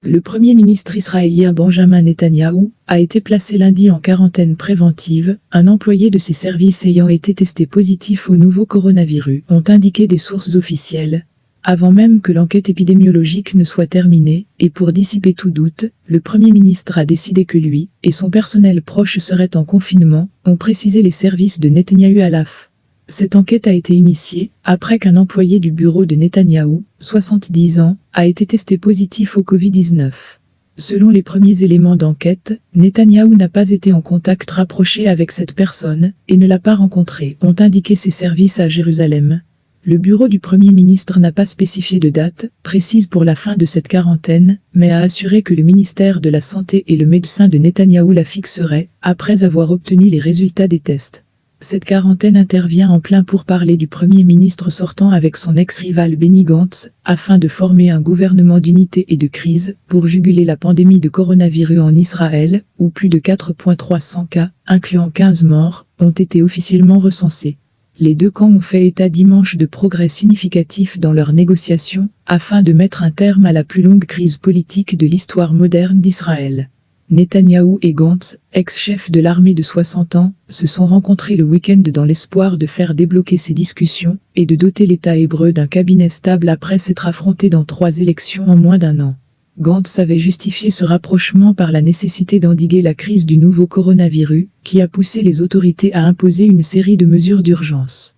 Le Premier ministre israélien Benjamin Netanyahou a été placé lundi en quarantaine préventive, un employé de ses services ayant été testé positif au nouveau coronavirus, ont indiqué des sources officielles. Avant même que l'enquête épidémiologique ne soit terminée, et pour dissiper tout doute, le Premier ministre a décidé que lui et son personnel proche seraient en confinement, ont précisé les services de Netanyahou à l'AF. Cette enquête a été initiée après qu'un employé du bureau de Netanyahou, 70 ans, a été testé positif au Covid-19. Selon les premiers éléments d'enquête, Netanyahou n'a pas été en contact rapproché avec cette personne et ne l'a pas rencontrée, ont indiqué ses services à Jérusalem. Le bureau du Premier ministre n'a pas spécifié de date précise pour la fin de cette quarantaine, mais a assuré que le ministère de la Santé et le médecin de Netanyahou la fixeraient, après avoir obtenu les résultats des tests. Cette quarantaine intervient en plein pourparlers du Premier ministre sortant avec son ex-rival Benny Gantz, afin de former un gouvernement d'unité et de crise pour juguler la pandémie de coronavirus en Israël, où plus de 4,300 cas, incluant 15 morts, ont été officiellement recensés. Les deux camps ont fait état dimanche de progrès significatifs dans leurs négociations, afin de mettre un terme à la plus longue crise politique de l'histoire moderne d'Israël. Netanyahou et Gantz, ex-chef de l'armée de 60 ans, se sont rencontrés le week-end dans l'espoir de faire débloquer ces discussions et de doter l'État hébreu d'un cabinet stable après s'être affronté dans 3 élections en moins d'1 an. Gantz avait justifié ce rapprochement par la nécessité d'endiguer la crise du nouveau coronavirus, qui a poussé les autorités à imposer une série de mesures d'urgence.